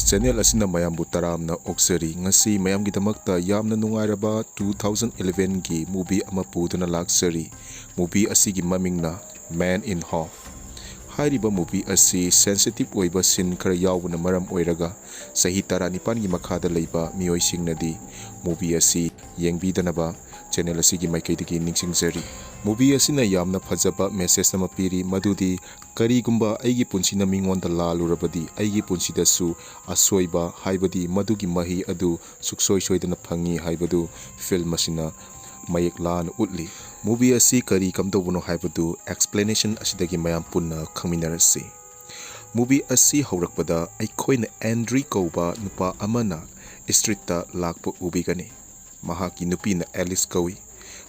Channel asina mayambu taramna oksari ngasi mayamgidamakta yamna nungairaba 2011 gi movie ama puduna laksari. Movie asigi mamingna Man in Half. Hairiba movie asi sensitive oiba sin khara yawuna maram oiraga sahi taranipan gi makhada leiba mioi singnadi movie asi yengbidanaba channel asigi maikaidagi ningsingzari. Movie asina yamna phajaba message ama piri madudi karigumba aigi punsina mingonda lalurabadi aigi punsidasu asoiba haibadi madugi mahi adu suksoi soidana phangi haibadu film asina mayek lan utli. Movie asi kari kamdawuno haibadu explanation asidagi mayam punna khangminarasi. Movie asi haurakpada aikhoina Andrew kauba nupa amana streetta lakpa ubigani. Mahaki nupina Alice kawi.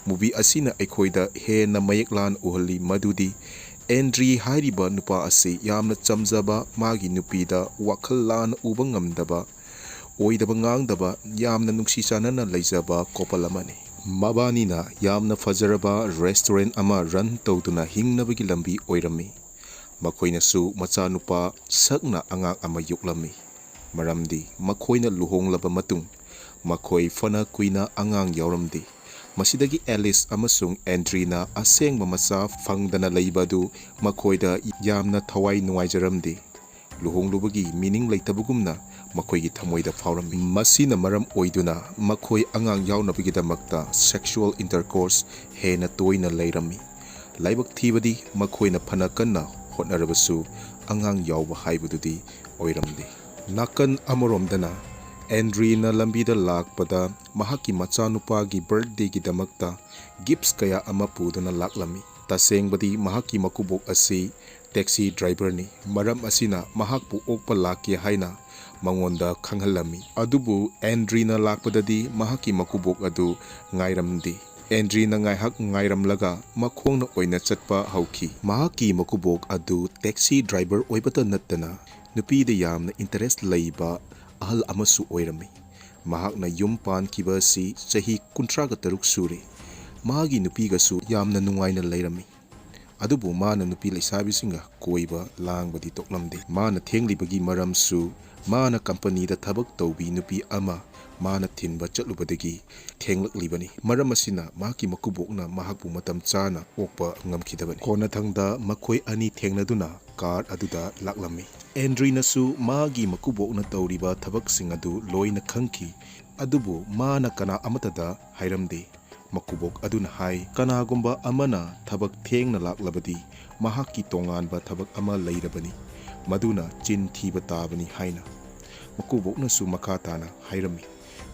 Movie asina aikhoida hena mayek lan uhali madudi Andrew hairiba nupa asi yamna chamjaba magi nupida wakhal lan uba ngamdaba oidaba ngangdaba yamna nungsi chanana leijaba couple amani. Mabanina yamna fajaraba restaurant ama run tawduna hingnabagi lambi oirami. Makoinasu machanupa sakna angang ama yuklami. Maramdi makoina luhonglaba matung makoi fana kuina angang yauramdi. Masidagi Alice amasung Andrina asengba macha fangdana leibadu makoida yamna thawai nuwaijaramdi. Luhonglubagi meaning leitabugumna makoigi thamoida faurammi. Masina maram oiduna makoi angang yaunabigidamakta sexual intercourse hena toina leirammi. Laibak thibadi makoina phana kanna hotnarabasu angang yauba haibududi oiramdi. Nakan amoromdana Andrina lambida lakpada mahaki machanupagi birthday gidamakta gifts kaya ama puduna laklami. Tasengbadi mahaki makubok asi taxi driver ni maram asina mahakpu okpa lakya haina mangonda khanghalami. Adubu Andrina lakpadadi mahaki makubok adu ngairamdi. Andrina ngaihak ngairamlaga makhongna oina chatpa hauki. Mahaki makubok adu taxi driver oibata nattana nupida yamna interest leiba ahal amasu oirami. Mahakna yum pankiba si chahi 36 suri. Mahagi nupigasu yamna nungaina leirami. Adubu mana nupi leisabisinga koiba langbadi toklamde. Mana thenglibagi maramsu mana company da thabak tawbi nupi ama mana thinba chatlubadagi thenglaklibani. Maram asina mahaki makubokna mahakpu matam chana okpa ngamkhidabani. Kona thangda makhoi ani thengnaduna car aduda laklami. Andrina su magi makubokna tawriba thabak singadu loina khangki. Adubu mana kana amatada hairamde. Makubok aduna hai kanagumba amana thabak thengna laklabadi mahaki tonganba thabak ama leirabani. Maduna chin thiba tabani haina. Makubokna su makatana hairami.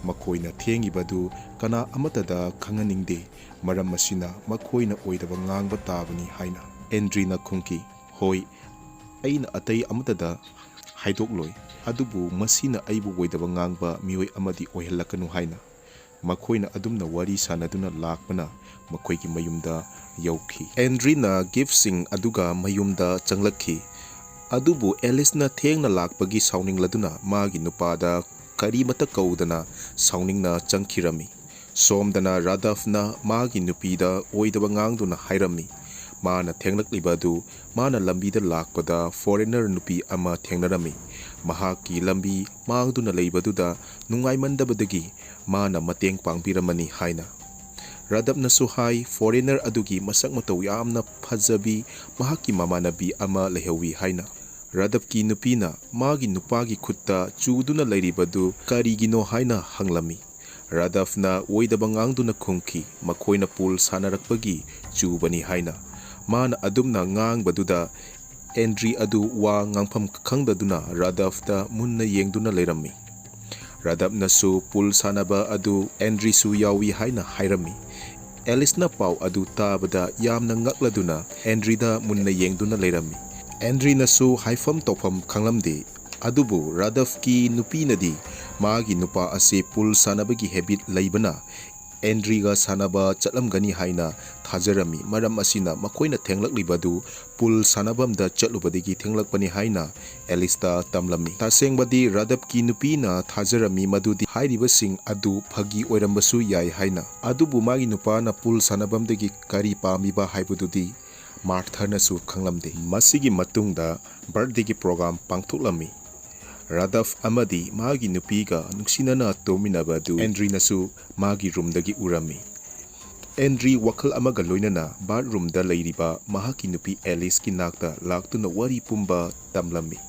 Makoina thengibadu kana amatada khanganingde maram masina makoina oidaba ngangba tabani haina. Andrina khungki hoi aina atai amatada haidokloi adubu masina aibu oidaba ngangba mioi amadi oihalakanu haina. Makoina adumna wari sanaduna lakpana makoigi mayumda yauki. Andrina giftsing aduga mayumda changlakhi. Adubu Alice na thengna lakpagi sauningladuna magi nupada karimata kaudana sauningna changkhirami. Somdana Radhavna magi nupida oidaba ngangduna hairami. Mana thenglaklibadu mana lambida lakpada foreigner nupi ama thengnarami. Mahaki lambi mangduna leibaduda nungaimandabadagi mana mateng pangpiramani haina. Radhavna suhai foreigner adugi masak mataw yamna phajabi mahaki mamanabi ama lehawi haina. Radhavki nupina magi nupagi khutta chuduna leiribadu karigino haina hanglami. Radhavna oidaba ngangduna khungki makoina pool sanarakpagi chubani haina. Mana adumna ngangbaduda Andrew adu wa ngangpham khangdaduna Radhavda munna yengduna leirami. Radhavna su pool sanaba adu Andrew su yawi haina hairami. Alice na pau adu tabada yamna ngakladuna Andrewda munna yengduna leirami. Andrew na su haifam topam khanglamde. Adubu Radhavki nupinadi magi nupa ase pool sanabagi habit leibana Andrewga sanaba chatlamgani haina thajarami. Maram asina makoina thenglaklibadu pool sanabamda chatlubadagi thenglakpani haina Alice tamlami. Tasengbadi Radhavki nupina thajarami madudi hairibasing adu phagi oirambasu yai haina. Adubu magi nupana pool sanabamdagi kari pamiba haibududi Martha nasu khanglamde. Masigi matungda birthday gi program pangthuklami. Radaf amadi magi nupiga nungsinana tominaba du Andrenasu magi roomdagi urami. Andre wakal amaga loinana bathroomda leiriba mahaki nupi Alice ki nakta laktuna wari pumba tamlami.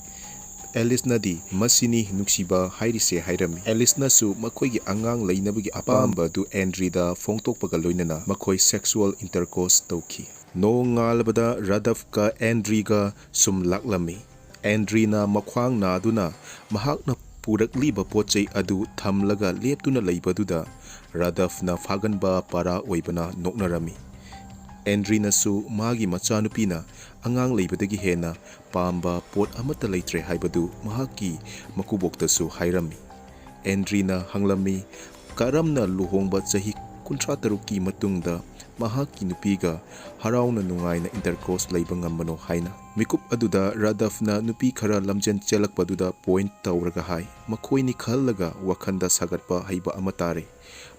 Alice nadi masini nuksiba hairise hairami. Alice nasu makoigi angang leinabagi apamba du Andre da fongtokpaga loinana makoi sexual intercourse tauki. No ngalabada Radaf ka Andre ga sum laklami. Andre na makwang na aduna mahakna purakliba pochai adu thamlaga leptuna leibaduda Radaf na faganba para oibana noknarami. Andre nasu magi machanupina angang leibadagi hena pamba pot amata leitre haibadu mahaki makuboktasu hairami. Andre na hanglami karamna luhongba chahi 53 matungda mahaki nupiga harauna nungaina intercourse leiba ngambano haina. Mikup aduda Radaf na nupi khara lamjen chelakpaduda point tauraga hai makoini khallaga wakhanda sagatpa haiba amatare.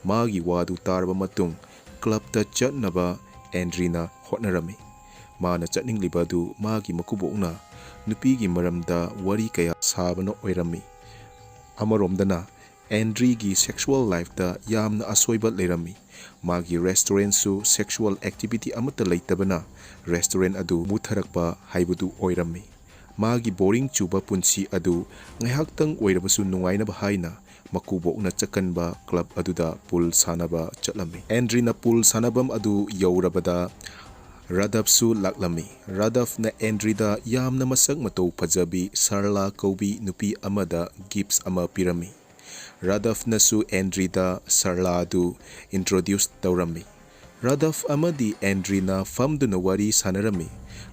Magi wadu tarba matung club ta chatnaba Andre na hotnarami. Mana chatninglibadu magi makubokna nupigi maramda wari kaya sabano oirami. Amaromdana Andre gi sexual life da yamna asoiba leirami. Magi restaurant su sexual activity amata leitabana restaurant adu mutharakpa haibudu oirami. Magi boring chuba punsi adu ngaihaktang oirabasu nungainaba haina makubokna chakanba club aduda pool sanaba chatlami. Andre na pool sanabam adu yaurabada Radaf su laklami. Radaf na Andre da yamna masak matau pajabi sarla kaubi nupi amada gifts ama pirami. Radaf nasu Andre da sarla adu introduce taurami. Radaf amadi Andre na famduna wari sanarami.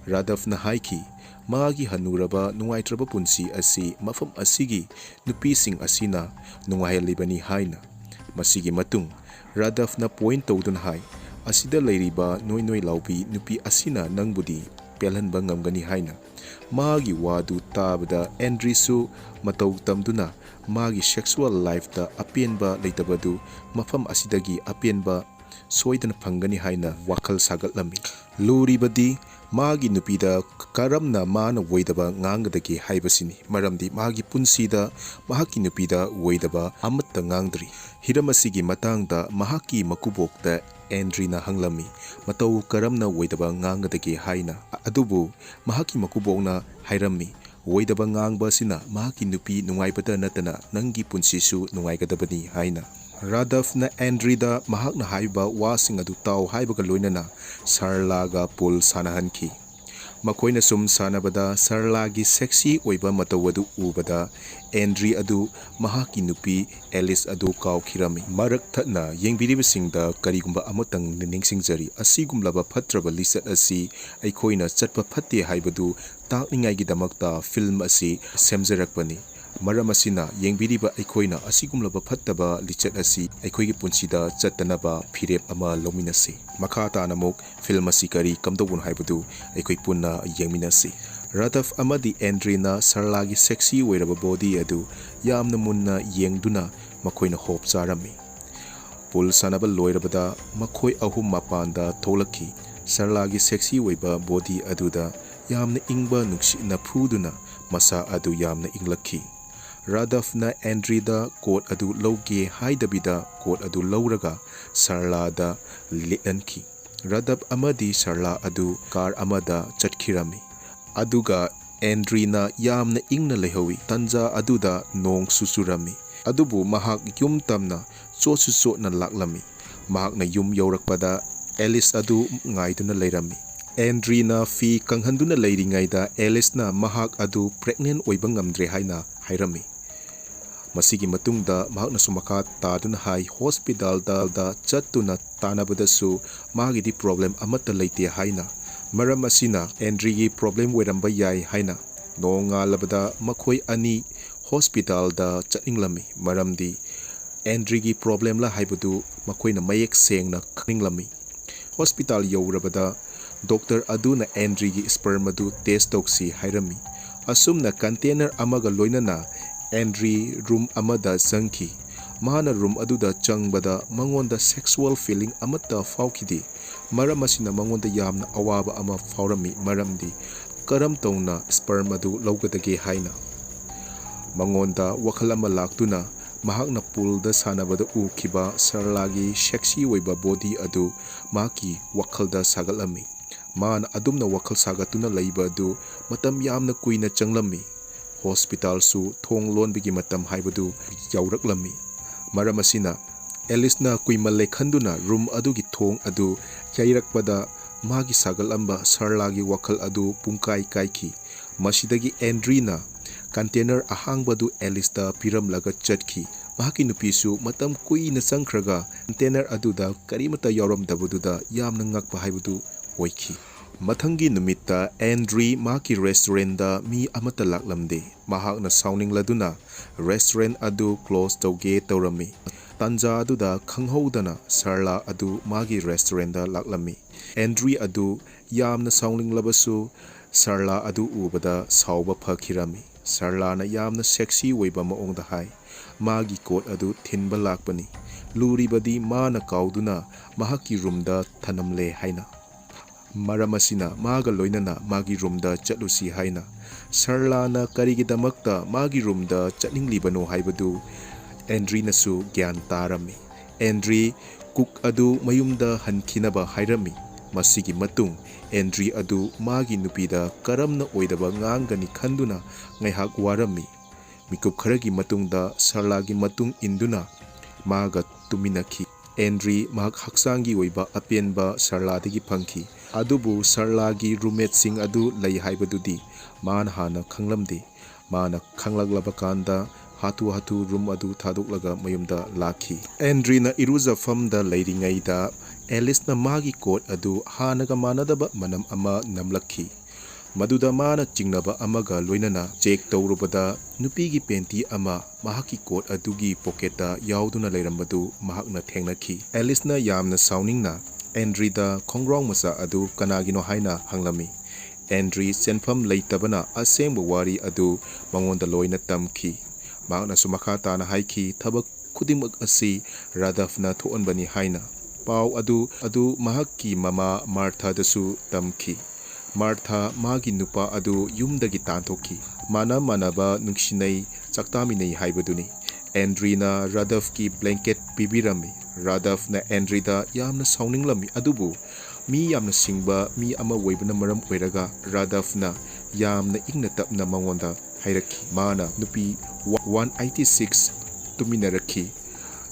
Radaf na haiki magi hanuraba nungaitraba punsi asi mafam asigi nupising asina nungahelibani haina. Masigi matung Radaf na point taudun hai asida leiriba noi laubi nupi asina nangbudi pelhanba ngamgani haina. Magi wadu tabada Andre su matau tamduna magi sexual life da apienba leitabadu mafam asidagi apienba soidana phangani haina wakal sagatlami. Luribadi magi nupida karamna mana woidaba ngangadagi haibasini maramdi magi punsida mahaki nupida woidaba amatta ngangdri. Hiramasigi matangda mahaki makubokda Andre na hanglami matau karamna woidaba ngangadagi haina adubu mahaki makubokna hairami. Woidaba ngangba sina mahaki nupi nungaibada natana nangi punsisu nungaigadabani haina. Radaf na Andre da mahakna haiba wasing adu tau haibaga loinana sarlaga pool sanahanki. Makoina sum sanabada sarlagi sexy oiba matawadu ubada Andre adu mahaki nupi Alice adu kaukirami. Marak thatna yengbiribasingda karigumba amatang niningsingjari asigumlaba phatraba lisat asi aikoina chatpa phatte haibadu takningaigidamagta film asi semjarakpani. Maram asina yengbiriba aikoina asigumlaba phattaba lichat asi aikoigi punsida chattanaba phirep ama lominasi. Makha tanamuk film asi kari kamdobun haibadu aikoi punna yengminasi. Radaf amadi Andre na sarlagi sexy oiraba body adu yamna munna yengduna makoina hope charami. Pool sanaba loirabada makoi ahum mapanda tholaki. Sarlagi sexy oiba body aduda yamna ingba nuksi na phuduna masa adu yamna inglaki. Radaf na Andre da coat adu loge haidabida coat adu lauraga sarla da lianki. Radaf amadi sarla adu car amada chatkirami. Aduga Andre na yamna ingna lehawi tanja aduda nong susurami. Adubu mahak yum tamna chotsuso na laklami. Mahak na yum yaurakpada Alice adu ngaiduna leirami. Andre na fi kanghanduna leiringaida Alice na mahak adu pregnant oiba ngamdre haina hairami. Masigi matungda mahakna sumaka taduna hai hospital da chattuna tanabadasu magidi problem amata leite haina. Maram asina Andre gi problem weramba yai haina. Nonga labada makoi ani hospital da chatninglami maramdi Andre gi problem la haibadu makoina mayek sengna khanglami. Hospital yaurabada Doctor aduna Andre gi sperm adu test toksi hairami. Asumna container amaga loinana Andre room amada changki. Mahana room aduda changbada mangonda sexual feeling amata faukidi. Maram asina mangonda yamna awaba ama faurami maramdi karam tawna sperm adu lawgadage haina. Mangonda wakhal ama laktuna mahakna poolda sanabada ukiba Sarlagi sexy oiba body adu maki wakhalda sagalami. Mana adumna wakhal sagatuna laiba adu matam yamna kuina changlami. Hospital su thong lonbigi matam haibadu yauraklami. Maramasina Alice na kuimale khanduna room adugi thong adu yairakpada magi sagalamba Sarlagi wakhal adu pungkai kaiki. Masidagi Andrina container ahangbadu Alice da piramlaga chatki. Mahaki nupisu matam kuina changkhraga container aduda karimata yauramdabududa yamna ngakpa haibadu oiki. Mathangi numitta Andre maki restaurant da mi amata laklamde. Mahakna sounding laduna restaurant adu close tauge taurami. Tanja aduda khanghodana Sarla adu magi restaurant da laklami. Andre adu yamna sounding labasu Sarla adu ubada sauba phakirami. Sarla na yamna sexy oiba maongda hai. Magi coat adu thinba lakpani. Luribadi mana kauduna mahaki roomda thanamle haina. Maramasina maga loinana magi roomda chatlusi haina. Sarla na karigidamakta magi roomda chatninglibano haibadu Andre nasu gyan tarami. Andre cook adu mayumda hankhinaba hairami. Masigi matung Andre adu magi nupida karamna oidaba ngangani khanduna ngaihak warami. Mikup kharagi matungda Sarlagi matung induna maga tuminaki. Andre mahak haksangi oiba apenba Sarladagi phangki. Adubu Sarlagi roommate sing adu lay haibadudi man hana khanglamde. Mana khanglaglaba kanda hatu room adu thaduklaga mayumda lakhi. Andre na iruzafamda leiringaida Alice na magi coat adu hanaga manadaba manam ama namlakhi. Maduda mana chingnaba amaga loinana check taurubada nupigi penti ama mahaki coat adugi pocketa yauduna leirambadu mahakna thengnakhi. Alice na yamna soundingna Andre da khongrong masa adu kanagino haina hanglami. Andre senfam leitabana asengba wari adu mangonda loina tamki. Mahakna sumakha tana haiki thabak khudimak asi Radhafna thoonbani haina. Pau adu mahakki mama Martha dasu tamki. Martha magi nupa adu yumdagi tantokki. Mana manaba nungsinai chaktaminai haibaduni. Andre na Radhav ki blanket pibirami. Radhav na Andre da yamna sauninglami adubu mi yamna singba mi ama oibana maram oiraga Radhav na yamna ingna tapna mangonda hairaki. Mana nupi 186 tuminaraki.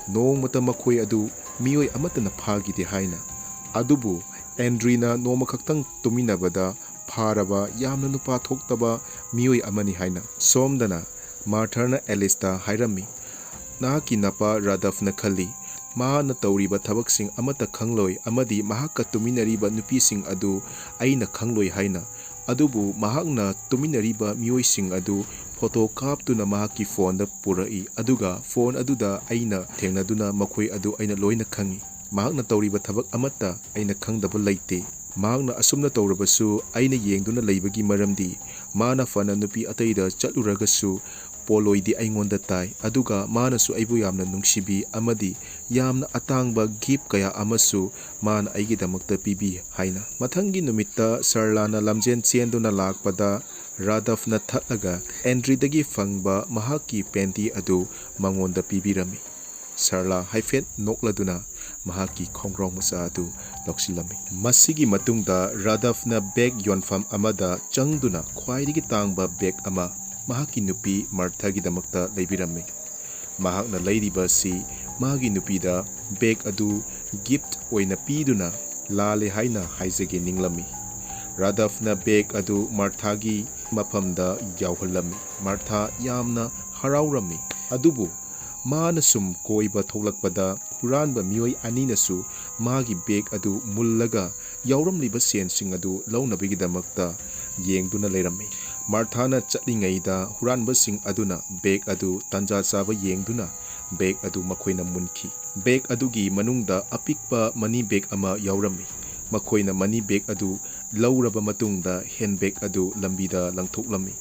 Nong mata makhoi adu mioi amata na phagide haina. Adubu Andre na noma khaktang tuminabada pharaba yamna nupa thoktaba mioi amani haina. Somdana Martha na Alice da hairami. Nahaki napa Radhav na khali. Mahana tauriba thabaksing amata khangloi amadi mahakka tuminariba nupising adu aina khangloi haina. Adubu mahakna tuminariba mioising adu photo kaptuna mahaki phone da purai aduga phone aduda aina thengnaduna makhoi adu aina loina khangi. Mahakna tauriba thabak amata aina khangdaba leite. Mahakna asumna taurabasu aina yengduna leibagi maramdi mana fana nupi ataida chatluragasu poloidi aingonda tai aduga manasu aibu yamna nungsibi amadi yamna atangba gift kaya amasu mana aigidamakta pibi haina. Mathangi numitta Sarlana lamjen chenduna lakpada Radhavna thatlaga Andre dagi fangba mahaki penti adu mangonda pibirami. Sarla haifet nokladuna mahaki khongrong masa adu loksilami. Masigi matungda Radhavna bag yonfam amada changduna khwaidigi tangba bag ama mahaki nupi Martha gidamakta leibirami. Mahakna leiriba si magi nupida bag adu gift oina piduna lale haina haizage ninglami. Radhavna bag adu Martha gi mapamda yauhalami. Martha yamna haraurami. Adubu mana sum koiba tholakpada huranba mioi aninasu magi bag adu mullaga yauramliba sensing adu launabigidamakta yengduna leirami. Marthana chatlingaida huranbasing aduna bag adu tanja chaba yengduna bag adu makhoina munki. Bag adugi manungda apikpa money bag ama yaurami. Makhoina money bag adu lauraba matungda handbag adu lambida langthoklami.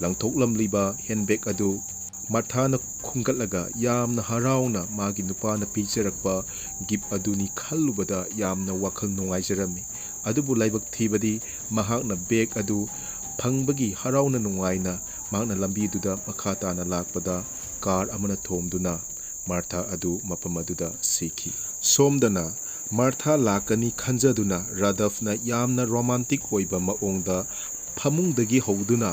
Langthoklamliba handbag adu Marthana khungatlaga yamna harauna magi nupana pijarakpa gift aduni khallubada yamna wakhal nungaijarami. Adubu laibak thibadi mahakna bag adu phangbagi harauna nungaina ꯃꯍꯥꯛꯅ ꯂꯝꯕꯤꯗꯨꯗ ꯃꯈꯥ ꯇꯥꯅ ꯂꯥꯛꯄꯗ car ꯑꯃꯅ ꯊꯣꯝꯗꯨꯅ ꯃꯥꯔꯊꯥ ꯑꯗꯨ ꯃꯐꯝ ꯑꯗꯨꯗ ꯁꯤꯈꯤ꯫ ꯁꯣꯝꯗꯅ ꯃꯥꯔꯊꯥ ꯂꯥꯛꯀꯅꯤ ꯈꯟꯖꯗꯨꯅ ꯔꯥꯗꯐꯅ ꯌꯥꯝꯅ ꯔꯣꯃꯥꯟꯇꯤꯛ ꯑꯣꯏꯕ ꯃꯑꯣꯡꯗ ꯐꯃꯨꯡꯗꯒꯤ ꯍꯧꯗꯨꯅ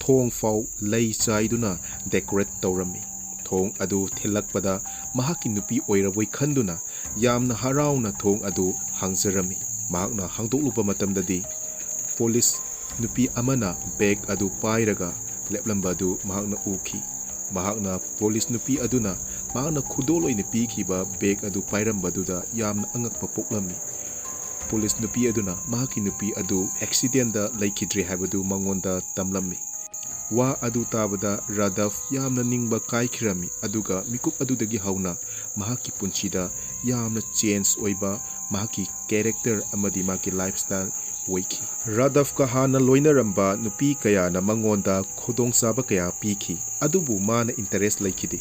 ꯊꯣꯡ ꯐꯥꯎ ꯂꯩ ꯆꯥꯏꯗꯨꯅ ꯗꯦꯀꯣꯔꯦꯠ ꯇꯧꯔꯝꯃꯤ꯫ ꯊꯣꯡ ꯑꯗꯨ ꯊꯤꯜꯂꯛꯄꯗ ꯃꯍꯥꯛꯀꯤ ꯅꯨꯄꯤ ꯑꯣꯏꯔꯕꯣꯏ ꯈꯟꯗꯨꯅ ꯌꯥꯝꯅ ꯍꯔꯥꯎꯅ ꯊꯣꯡ ꯑꯗꯨ ꯍꯥꯡꯖꯔꯝꯃꯤ꯫ ꯃꯍꯥꯛꯅ ꯍꯥꯡꯗꯣꯛꯂꯨꯕ ꯃꯇꯝꯗꯗꯤ ꯄꯣꯂꯤꯁ ꯅꯨꯄꯤ ꯑꯃꯅ ꯕꯦꯒ ꯑꯗꯨ ꯄꯥꯏꯔꯒ ꯂꯦꯞꯂꯝꯕ ꯑꯗꯨ ꯃꯍꯥꯛꯅ ꯎꯈꯤ꯫ ꯃꯍꯥꯛꯅ ꯄꯣꯂꯤꯁ ꯅꯨꯄꯤ ꯑꯗꯨꯅ ꯃꯍꯥꯛꯅ ꯈꯨꯗꯣꯜ ꯑꯣꯏꯅ ꯄꯤꯈꯤꯕ ꯕꯦꯒ ꯑꯗꯨ ꯄꯥꯏꯔꯝꯕꯗꯨꯗ ꯌꯥꯝꯅ ꯑꯉꯛꯄ ꯄꯣꯛꯂꯝꯃꯤ꯫ ꯄꯨꯂꯤꯁ ꯅꯨꯄꯤ ꯑꯗꯨꯅ ꯃꯍꯥꯛꯀꯤ ꯅꯨꯄꯤ ꯑꯗꯨ ꯑꯦꯛꯁꯤꯗꯦꯟꯗ ꯂꯩꯈꯤꯗ꯭ꯔꯦ ꯍꯥꯏꯕꯗු ꯃꯉꯣꯟꯗ ꯇꯝꯂꯝꯃꯤ꯫ ꯋꯥ ꯑꯗꯨ ꯇꯥꯕꯗ ꯔꯥꯗꯐ ꯌꯥꯝꯅ ꯅꯤꯡꯕ ꯀꯥꯏꯈꯤꯔꯝꯃꯤ ꯑꯗꯨꯒ ꯃꯤꯀꯨꯞ ꯑꯗꯨꯗꯒꯤ ꯍꯧꯅ ꯃꯍꯥꯛꯀꯤ ꯄꯨꯟꯁꯤꯗ ꯌꯥꯝꯅ ꯆꯦꯟꯖ ꯑꯣꯏꯕ ꯃꯍꯥꯛꯀꯤ ꯀꯦꯔꯦꯛꯇꯔ ꯑꯃꯗꯤ ꯃꯍꯥꯛꯀꯤ ꯂꯥꯏꯐꯁ꯭ꯇꯥꯏꯜ ꯑꯣꯏꯈꯤ꯫ ꯔꯥꯗꯐꯀ ꯍꯥꯟꯅ ꯂꯣꯏꯅꯔꯝꯕ ꯅꯨꯄꯤ ꯀꯌꯥꯅ ꯃꯉꯣꯟꯗ ꯈꯨꯗꯣꯡꯆꯥꯕ ꯀꯌꯥ ꯄꯤꯈꯤ ꯑꯗꯨꯕꯨ ꯃꯥꯅ ꯏꯟꯇꯔꯦꯁ ꯂꯩꯈꯤꯗꯦ꯫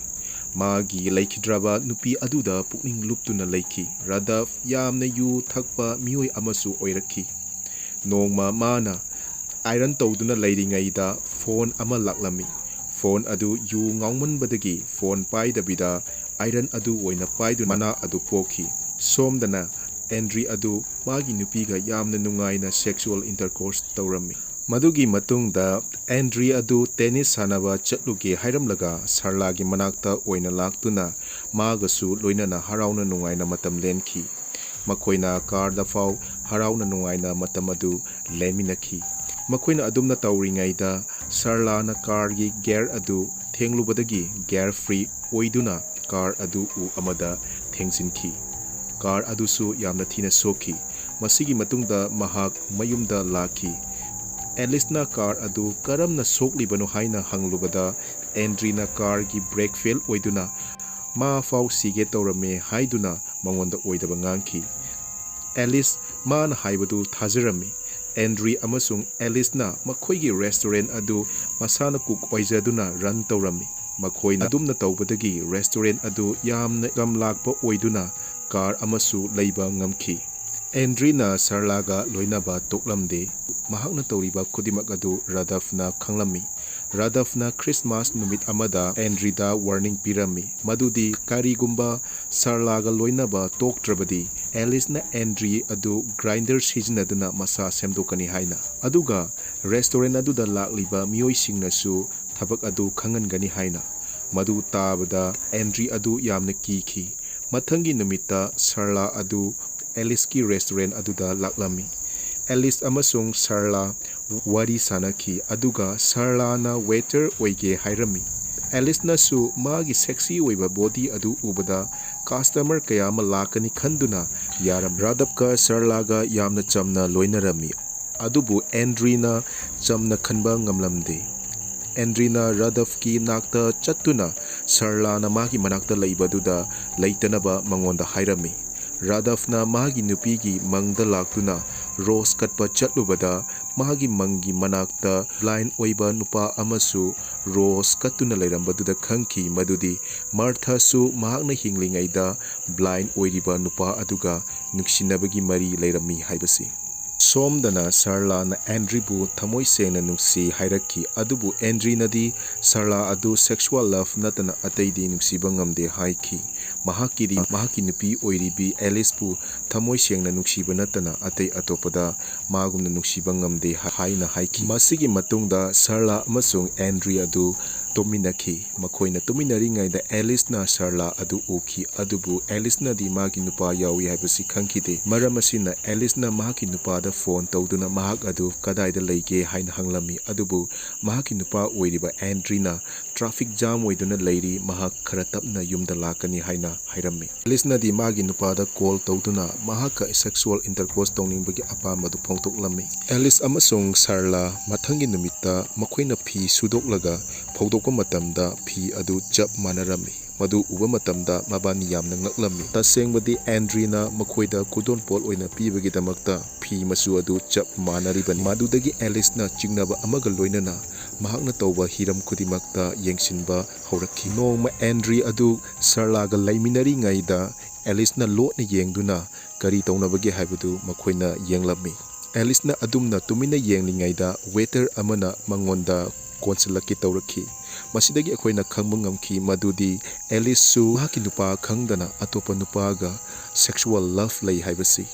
ꯃꯥꯒꯤ ꯂꯩꯈꯤꯗ꯭ꯔꯕ ꯅꯨꯄꯤ ꯑꯗꯨꯗ ꯄꯨꯛꯅꯤꯡ ꯂꯨꯞꯇꯨꯅ ꯂꯩꯈꯤ꯫ ꯔꯥꯗꯐ ꯌꯥꯝꯅ ꯌꯨ ꯊꯛꯄ ꯃꯤꯑꯣꯏ ꯑꯃꯁꯨ ꯑꯣꯏꯔꯛꯈꯤ꯫ ꯅꯣꯡꯃ ꯃꯥꯅ ꯑꯥꯏꯔꯟ ꯇꯧꯗꯨꯅ ꯂꯩꯔꯤꯉꯩꯗ ꯐꯣꯟ ꯑꯃ ꯂꯥꯛꯂꯝꯃꯤ꯫ ꯐꯣꯟ ꯑꯗꯨ ꯌꯨ ꯉꯥꯎꯃꯟꯕꯗꯒꯤ ꯐꯣꯟ ꯄꯥꯏꯗꯕꯤꯗ ꯑꯥꯏꯔꯟ ꯑꯗꯨ ꯑꯣꯏꯅ ꯄꯥꯏꯗꯨꯅ ꯃꯅꯥ ꯑꯗꯨ ꯄꯣꯛꯈꯤ꯫ ꯁꯣꯝꯗꯅ ꯑꯦꯟꯗ꯭ꯔꯤ ꯑꯗꯨ ꯃꯥꯒꯤ ꯅꯨꯄꯤꯒ ꯌꯥꯝꯅ ꯅꯨꯡꯉꯥꯏꯅ ꯁꯦꯛꯁꯨꯑꯦꯜ ꯏꯟꯇꯔꯀꯣꯔꯁ ꯇꯧꯔꯝꯃꯤ꯫ ꯃꯗꯨꯒꯤ ꯃꯇꯨꯡꯗ ꯑꯦꯟꯗ꯭ꯔꯤ ꯑꯗꯨ ꯇꯦꯅꯤꯁ ꯁꯥꯟꯅꯕ ꯆꯠꯂꯨꯒꯦ ꯍꯥꯏꯔꯝꯂꯒ ꯁꯔꯂꯥꯒꯤ ꯃꯅꯥꯛꯇ ꯑꯣꯏꯅ ꯂꯥꯛꯇꯨꯅ ꯃꯥꯒꯁꯨ ꯂꯣꯏꯅꯅ ꯍꯔꯥꯎꯅ ꯅꯨꯡꯉꯥꯏꯅ ꯃꯇꯝ ꯂꯦꯟꯈꯤ꯫ ꯃꯈꯣꯏꯅ ꯀꯥꯔꯗ ꯐꯥꯎ ꯍꯔꯥꯎꯅ ꯅꯨꯡꯉꯥꯏꯅ ꯃꯇꯝ ꯑꯗꯨ ꯂꯦꯟꯃꯤꯟꯅꯈꯤ꯫ ꯃꯈꯣꯏꯅ ꯑꯗꯨꯝꯅ ꯇꯧꯔꯤꯉꯩꯗ ꯁꯔꯂꯥꯅ ꯀꯥꯔꯒꯤ ꯒꯤꯌꯔ ꯑꯗꯨ ꯊꯦꯡꯂꯨꯕꯗꯒꯤ ꯒꯤꯌꯔ ꯐ꯭ꯔꯤ ꯑꯣꯏꯗꯨꯅ ꯀꯥꯔ ꯑꯗꯨ ꯎ ꯑꯃꯗ ꯊꯦꯡꯖꯤꯟꯈꯤ꯫ ꯀꯥꯔ ꯑꯗꯨꯁꯨ ꯌꯥꯝꯅ ꯊꯤꯅ ꯁꯣꯛꯈꯤ꯫ ꯃꯁꯤꯒꯤ ꯃꯇꯨꯡꯗ ꯃꯍꯥꯛ ꯃꯌꯨꯝꯗ ꯂꯥꯛꯈꯤ꯫ ꯑꯦꯂꯤꯁꯅ ꯀꯥꯔ ꯑꯗꯨ ꯀꯔꯝꯅ ꯁꯣꯛꯂꯤꯕꯅꯣ ꯍꯥꯏꯅ ꯍꯪꯂꯨꯕꯗ ꯑꯦꯟꯗ꯭ꯔꯤꯅ ꯀꯥꯔꯒꯤ ꯕ꯭ꯔꯦꯛ ꯐꯦꯜ ꯑꯣꯏꯗꯨꯅ ꯃꯥ ꯐꯥꯎ ꯁꯤꯒꯦ ꯇꯧꯔꯝꯃꯦ ꯍꯥꯏꯗꯨꯅ ꯃꯉꯣꯟꯗ ꯑꯣꯏꯗꯕ ꯉꯥꯡꯈꯤ꯫ ꯑꯦꯂꯤꯁ ꯃꯥꯅ ꯍꯥꯏꯕꯗꯨ ꯊꯥꯖꯔꯝꯃꯤ꯫ ꯑꯦꯟꯗ꯭ꯔꯤ ꯑꯃꯁꯨꯡ ꯑꯦꯂꯤꯁꯅ ꯃꯈꯣꯏꯒꯤ ꯔꯦꯁꯇꯨꯔꯦꯟ ꯑꯗꯨ ꯃꯁꯥꯅ ꯀꯨꯛ ꯑꯣꯏꯖꯗꯨꯅ ꯔꯟ ꯇꯧꯔꯝꯃꯤ꯫ ꯃꯈꯣꯏꯅ ꯑꯗꯨꯝꯅ ꯇꯧꯕꯗꯒꯤ ꯔꯦꯁꯇꯨꯔꯦꯟ ꯑꯗꯨ ꯌꯥꯝꯅ ꯏꯟꯀꯝ ꯂꯥꯛꯄ ꯑꯣꯏꯗꯨꯅ ꯀꯥꯔ ꯑꯃꯁꯨ ꯂꯩꯕ ꯉꯝꯈꯤ꯫ ꯑꯦꯟꯗ꯭ꯔꯤꯅ ꯁꯔꯂꯥꯒ ꯂꯣꯏꯅꯕ ꯇꯣꯛꯂꯝꯗꯦ꯫ ꯃꯍꯥꯛꯅ ꯇꯧꯔꯤꯕ ꯈꯨꯗꯤꯡꯃꯛ ꯑꯗꯨ ꯔꯥꯗꯐꯅ ꯈꯪꯂꯝꯃꯤ꯫ ꯔꯥꯗꯐꯅ ꯈ꯭ꯔꯤꯁꯃꯥꯁ ꯅꯨꯃꯤꯠ ꯑꯃꯗ ꯑꯦꯟꯗ꯭ꯔꯤꯗ ꯋꯥꯔꯅꯤꯡ ꯄꯤꯔꯝꯃꯤ ꯃꯗꯨꯗꯤ ꯀꯔꯤꯒꯨꯝꯕ ꯁꯔꯂꯥꯒ ꯂꯣꯏꯅꯕ ꯇꯣꯛꯇ꯭ꯔꯕꯗꯤ ꯑꯦꯂꯤꯁꯅ ꯑꯦꯟꯗ꯭ꯔꯤ ꯑꯗꯨ ꯒ꯭ꯔꯥꯏꯟꯗꯔ ꯁꯤꯖꯤꯟꯅꯗꯨꯅ ꯃꯁꯥ ꯁꯦꯝꯗꯣꯛꯀꯅꯤ ꯍꯥꯏꯅ, ꯑꯗꯨꯒ ꯔꯦꯁꯇꯨꯔꯦꯟ ꯑꯗꯨꯗ ꯂꯥꯛꯂꯤꯕ ꯃꯤꯑꯣꯏꯁꯤꯡꯅꯁꯨ ꯊꯕꯛ ꯑꯗꯨ ꯈꯪꯍꯟꯒꯅꯤ ꯍꯥꯏꯅ꯫ ꯃꯗꯨ ꯇꯥꯕꯗ ꯑꯦꯟꯗ꯭ꯔꯤ ꯑꯗꯨ ꯌꯥꯝꯅ ꯀꯤꯈꯤ꯫ ꯃꯊꯪꯒꯤ ꯅꯨꯃꯤꯠꯇ ꯁꯔꯂꯥ ꯑꯗꯨ ꯑꯦꯂꯤꯁꯀꯤ ꯔꯦꯁꯇꯨꯔꯦꯟ ꯑꯗꯨꯗ ꯂꯥꯛꯂꯝꯃꯤ꯫ ꯑꯦꯂꯤꯁ ꯑꯃꯁꯨꯡ ꯁꯔꯂꯥ ꯋꯥꯔꯤ ꯁꯥꯅꯈꯤ ꯑꯗꯨꯒ ꯁꯔꯂꯥꯅ ꯋꯦꯇꯔ ꯑꯣꯏꯒꯦ ꯍꯥꯏꯔꯝꯃꯤ꯫ ꯑꯦꯂꯤꯁꯅꯁꯨ ꯃꯥꯒꯤ ꯁꯦꯛꯁꯤ ꯑꯣꯏꯕ ꯕꯣꯗꯤ ꯑꯗꯨ ꯎꯕꯗ ꯀꯁꯇꯃꯔ ꯀꯌꯥ ꯑꯃ ꯂꯥꯛꯀꯅꯤ ꯈꯟꯗꯨꯅ ꯌꯥꯔꯝꯃꯤ꯫ ꯔꯥꯗꯐꯀ ꯁꯔꯂꯥꯒ ꯌꯥꯝꯅ ꯆꯝꯅ ꯂꯣꯏꯅꯔꯝꯃꯤ ꯑꯗꯨꯕꯨ ꯑꯦꯟꯗ꯭ꯔꯤꯅ ꯆꯝꯅ ꯈꯟꯕ ꯉꯝꯂꯝꯗꯦ꯫ ꯑꯦꯟꯗ꯭ꯔꯤꯅ ꯔꯥꯗꯐꯀꯤ ꯅꯥꯛꯇ ꯆꯠꯇꯨꯅ ꯁꯔꯂꯥꯅ ꯃꯥꯒꯤ ꯃꯅꯥꯛꯇ ꯂꯩꯕꯗꯨꯗ ꯂꯩꯇꯅꯕ ꯃꯉꯣꯟꯗ ꯍꯥꯏꯔꯝꯃꯤ꯫ ꯔꯥꯗꯐꯅ ꯃꯥꯒꯤ ꯅꯨꯄꯤꯒꯤ ꯃꯪꯗ ꯂꯥꯛꯇꯨꯅ ꯔꯣꯁ ꯀꯠꯄ ꯆꯠꯂꯨꯕꯗ ꯃꯥꯒꯤ ꯃꯪꯒꯤ ꯃꯅꯥꯛꯇ ꯕ꯭ꯂꯥꯏꯟ ꯑꯣꯏꯕ ꯅꯨꯄꯥ ꯑꯃꯁꯨ ꯔꯣꯁ ꯀꯠꯇꯨꯅ ꯂꯩꯔꯝꯕꯗꯨꯗ ꯈꯪꯈꯤ ꯃꯗꯨꯗꯤ ꯃꯥꯔꯊꯥꯁꯨ ꯃꯍꯥꯛꯅ ꯍꯤꯡꯂꯤꯉꯩꯗ ꯕ꯭ꯂꯥꯏꯟ ꯑꯣꯏꯔꯤꯕ ꯅꯨꯄꯥ ꯑꯗꯨꯒ ꯅꯨꯡꯁꯤꯅꯕꯒꯤ ꯃꯔꯤ ꯂꯩꯔꯝꯃꯤ ꯍꯥꯏꯕꯁꯤ꯫ ꯁꯣꯝꯗꯅ ꯁꯔꯂꯥꯅ ꯑꯦꯟꯗ꯭ꯔꯤꯕꯨ ꯊꯃꯣꯏ ꯁꯦꯡꯅ ꯅꯨꯡꯁꯤ ꯍꯥꯏꯔꯛꯈꯤ ꯑꯗꯨꯕꯨ ꯑꯦꯟꯗ꯭ꯔꯤꯅꯗꯤ ꯁꯔꯂꯥ ꯑꯗꯨ ꯁꯦꯛꯁꯨꯑꯦꯜ ꯂꯚ ꯅꯠꯇꯅ ꯑꯇꯩꯗꯤ ꯅꯨꯡꯁꯤꯕ ꯉꯝꯗꯦ ꯍꯥꯏꯈꯤ꯫ ꯃꯍꯥꯛꯀꯤꯗꯤ ꯃꯍꯥꯛꯀꯤ ꯅꯨꯄꯤ ꯑꯣꯏꯔꯤꯕꯤ ꯑꯦꯂꯤꯁꯄꯨ ꯊꯃꯣꯏ ꯁꯦꯡꯅ ꯅꯨꯡꯁꯤꯕ ꯅꯠꯇꯅ ꯑꯇꯩ ꯑꯇꯣꯞꯄꯗ ꯃꯥꯒꯨꯝꯅ ꯅꯨꯡꯁꯤꯕ ꯉꯝꯗꯦ ꯍꯥꯏꯅ ꯍꯥꯏꯈꯤ꯫ ꯃꯁꯤꯒꯤ ꯃꯇꯨꯡꯗ ꯁꯔꯂꯥ ꯑꯃꯁꯨꯡ ꯑꯦꯟꯗ꯭ꯔꯤ ꯑꯗꯨ ꯇꯨꯝꯃꯤꯟꯅꯈꯤ꯫ ꯃꯈꯣꯏꯅ ꯇꯨꯝꯃꯤꯟꯅꯔꯤꯉꯩꯗ ꯑꯦꯂꯤꯁꯅ ꯁꯔꯂꯥ ꯑꯗꯨ ꯎꯈꯤ ꯑꯗꯨꯕꯨ ꯑꯦꯂꯤꯁꯅꯗꯤ ꯃꯥꯒꯤ ꯅꯨꯄꯥ ꯌꯥꯎꯏ ꯍꯥꯏꯕꯁꯤ ꯈꯪꯈꯤꯗꯦ꯫ ꯃꯔꯝ ꯑꯁꯤꯅ ꯑꯦꯂꯤꯁꯅ ꯃꯍꯥꯛꯀꯤ ꯅꯨꯄꯥꯗ ꯐꯣꯟ ꯇꯧꯗꯨꯅ ꯃꯍꯥꯛ ꯑꯗꯨ ꯀꯗꯥꯏꯗ ꯂꯩꯒꯦ ꯍꯥꯏꯅ ꯍꯪꯂꯝꯃꯤ ꯑꯗꯨꯕꯨ ꯃꯍꯥꯛꯀꯤ ꯅꯨꯄꯥ ꯑꯣꯏꯔꯤꯕ ꯑꯦꯟꯗ꯭ꯔꯤꯅ ꯇ꯭ꯔꯥꯐꯤꯛ ꯖꯥꯝ ꯑꯣꯏꯗꯨꯅ ꯂꯩꯔꯤ, ꯃꯍꯥꯛ ꯈꯔ ꯇꯞꯅ ꯌꯨꯝꯗ ꯂꯥꯛꯀꯅꯤ ꯍꯥꯏꯅ ꯍꯥꯏꯔꯝꯃꯤ꯫ ꯑꯦꯂꯤꯁꯅꯗꯤ ꯃꯥꯒꯤ ꯅꯨꯄꯥꯗ ꯀꯣꯜ ꯇꯧꯗꯨꯅ ꯃꯍꯥꯛꯀ ꯁꯦꯛꯁꯨꯑꯦꯜ ꯏꯟꯇꯔꯀꯣꯔꯁ ꯇꯧꯅꯤꯡꯕꯒꯤ ꯑꯄꯥꯝꯕꯗꯨ ꯐꯣꯡꯗꯣꯛꯂꯝꯃꯤ꯫ ꯑꯦꯂꯤꯁ ꯑꯃꯁꯨꯡ ꯁꯔꯂꯥ ꯃꯊꯪꯒꯤ ꯅꯨꯃꯤꯠꯇ ꯃꯈꯣꯏꯅ ꯐꯤ ꯁꯨꯗꯣꯛꯂꯒ ꯐꯧꯗꯣꯛꯄ ꯃꯇꯝꯗ ꯐꯤ ꯑꯗꯨ ꯆꯞ ꯃꯥꯟꯅꯔꯝꯃꯤ꯫ ꯃꯗꯨ ꯎꯕ ꯃꯇꯝꯗ ꯃꯕꯥꯅꯤ ꯌꯥꯝꯅ ꯉꯛꯂꯝꯃꯤ꯫ ꯇꯁꯦꯡꯕꯗꯤ ꯑꯦꯟꯗ꯭ꯔꯤꯅ ꯃꯈꯣꯏꯗ ꯈꯨꯗꯣꯜꯄꯣꯠ ꯑꯣꯏꯅ ꯄꯤꯕꯒꯤꯗꯃꯛꯇ ꯐꯤ ꯃꯆꯨ ꯑꯗꯨ ꯆꯞ ꯃꯥꯟꯅꯔꯤꯕꯅꯤ꯫ ꯃꯗꯨꯗꯒꯤ ꯑꯦꯂꯤꯁꯅ ꯆꯤꯡꯅꯕ ꯑꯃꯒ ꯂꯣꯏꯅꯅ ꯃꯍꯥꯛꯅ ꯇꯧꯕ ꯍꯤꯔꯝ ꯈꯨꯗꯤꯡꯃꯛꯇ ꯌꯦꯡꯁꯤꯟꯕ ꯍꯧꯔꯛꯈꯤ꯫ ꯅꯣꯡꯃ ꯑꯦꯟꯗ꯭ꯔꯤ ꯑꯗꯨ ꯁꯔꯂꯥꯒ ꯂꯩꯃꯤꯟꯅꯔꯤꯉꯩꯗ ꯑꯦꯂꯤꯁꯅ ꯂꯣꯠꯅ ꯌꯦꯡꯗꯨꯅ ꯀꯔꯤ ꯇꯧꯅꯕꯒꯦ ꯍꯥꯏꯕꯗු ꯃꯈꯣꯏꯅ ꯌꯦꯡꯂꯝꯃꯤ꯫ ꯑꯦꯂꯤꯁꯅ ꯑꯗꯨꯝꯅ ꯇꯨꯃꯤꯟꯅ ꯌꯦꯡꯂꯤꯉꯩꯗ ꯋꯦꯇꯔ ꯑꯃꯅ ꯃꯉꯣꯟꯗ ꯀꯣꯟꯁꯤꯜꯂꯛꯀꯤ ꯇꯧꯔꯛꯈꯤ꯫ ꯃꯁꯤꯗꯒꯤ ꯑꯩꯈꯣꯏꯅ ꯈꯪꯕ ꯉꯝꯈꯤ ꯃꯗꯨꯗꯤ ꯑꯦꯂꯤꯁꯁꯨ ꯃꯍꯥꯛꯀꯤ ꯅꯨꯄꯥ ꯈꯪꯗꯅ ꯑꯇꯣꯞꯄ ꯅꯨꯄꯥꯒ ꯁꯦꯛꯁꯨꯋꯦꯜ ꯂꯚ ꯂꯩ ꯍꯥꯏꯕꯁꯤ꯫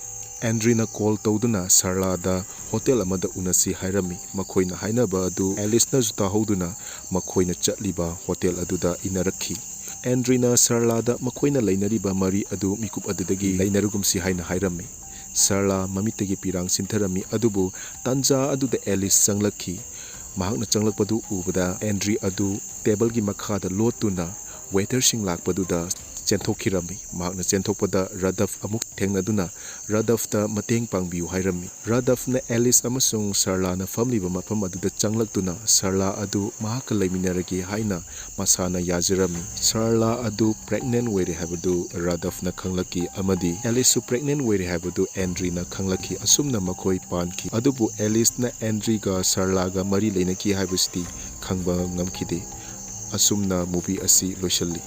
ꯑꯦꯟꯗ꯭ꯔꯤꯅ ꯀꯣꯜ ꯇꯧꯗꯨꯅ ꯁꯔꯂꯥꯗ ꯍꯣꯇꯦꯜ ꯑꯃꯗ ꯎꯅꯁꯤ ꯍꯥꯏꯔꯝꯃꯤ꯫ ꯃꯈꯣꯏꯅ ꯍꯥꯏꯅꯕ ꯑꯗꯨ ꯑꯦꯂꯤꯁꯅꯁꯨ ꯇꯥꯍꯧꯗꯨꯅ ꯃꯈꯣꯏꯅ ꯆꯠꯂꯤꯕ ꯍꯣꯇꯦꯜ ꯑꯗꯨꯗ ꯏꯟꯅꯔꯛꯈꯤ꯫ ꯑꯦꯟꯗ꯭ꯔꯤꯅ ꯁꯔꯂꯥꯗ ꯃꯈꯣꯏꯅ ꯂꯩꯅꯔꯤꯕ ꯃꯔꯤ ꯑꯗꯨ ꯃꯤꯀꯨꯞ ꯑꯗꯨꯗꯒꯤ ꯂꯩꯅꯔꯨꯒꯨꯝꯁꯤ ꯍꯥꯏꯅ ꯍꯥꯏꯔꯝꯃꯤ꯫ ꯁꯔꯂꯥ ꯃꯃꯤꯠꯇꯒꯤ ꯄꯤꯔꯥꯡ ꯁꯤꯟꯊꯔꯝꯃꯤ, ꯑꯗꯨꯕꯨ ꯇꯥꯟꯖꯥ ꯑꯗꯨꯗ ꯑꯦꯂꯤꯁ ꯆꯪꯂꯛꯈꯤ꯫ ꯃꯍꯥꯛꯅ ꯆꯪꯂꯛꯄꯗꯨ ꯎꯕꯗ ꯑꯦꯟꯗ꯭ꯔꯤ ꯑꯗꯨ ꯇꯦꯕꯜꯒꯤ ꯃꯈꯥꯗ ꯂꯣꯠꯇꯨꯅ ꯋꯦꯇꯔꯁꯤꯡ ꯂꯥꯛꯄꯗꯨꯗ ꯆꯦꯟꯊꯣꯛꯈꯤꯔꯝꯃꯤ꯫ ꯃꯍꯥꯛꯅ ꯆꯦꯟꯊꯣꯛꯄꯗ ꯔꯥꯗꯐ ꯑꯃꯨꯛ ꯊꯦꯡꯅꯗꯨꯅ ꯔꯥꯗꯐꯇ ꯃꯇꯦꯡ ꯄꯥꯡꯕꯤꯌꯨ ꯍꯥꯏꯔꯝꯃꯤ꯫ ꯔꯥꯗꯐꯅ ꯑꯦꯂꯤꯁ ꯑꯃꯁꯨꯡ ꯁꯔꯂꯥꯅ ꯐꯝꯂꯤꯕ ꯃꯐꯝ ꯑꯗꯨꯗ ꯆꯪꯂꯛꯇꯨꯅ ꯁꯔꯂꯥ ꯑꯗꯨ ꯃꯍꯥꯛꯀ ꯂꯩꯃꯤꯟꯅꯔꯒꯦ ꯍꯥꯏꯅ ꯃꯁꯥꯅ ꯌꯥꯖꯔꯝꯃꯤ꯫ ꯁꯔꯂꯥ ꯑꯗꯨ ꯄ꯭ꯔꯦꯒꯅꯦꯟ ꯑꯣꯏꯔꯦ ꯍꯥꯏꯕꯗꯨ ꯔꯥꯗꯐꯅ ꯈꯪꯂꯛꯈꯤ ꯑꯃꯗꯤ ꯑꯦꯂꯤꯁꯁꯨ ꯄ꯭ꯔꯦꯒꯅꯦꯟ ꯑꯣꯏꯔꯦ ꯍꯥꯏꯕꯗꯨ ꯑꯦꯟꯗ꯭ꯔꯤꯅ ꯈꯪꯂꯛꯈꯤ꯫ ꯑꯁꯨꯝꯅ ꯃꯈꯣꯏ ꯄꯥꯟꯈꯤ, ꯑꯗꯨꯕꯨ ꯑꯦꯂꯤꯁꯅ ꯑꯦꯟꯗ꯭ꯔꯤꯒ ꯁꯔꯂꯥꯒ ꯃꯔꯤ ꯂꯩꯅꯈꯤ ꯍꯥꯏꯕꯁꯤꯗꯤ ꯈꯪꯕ ꯉꯝꯈꯤꯗꯦ꯫ ꯑꯁꯨꯝꯅ ꯃꯨꯚꯤ ꯑꯁꯤ ꯂꯣꯏꯁꯤꯜꯂꯤ꯫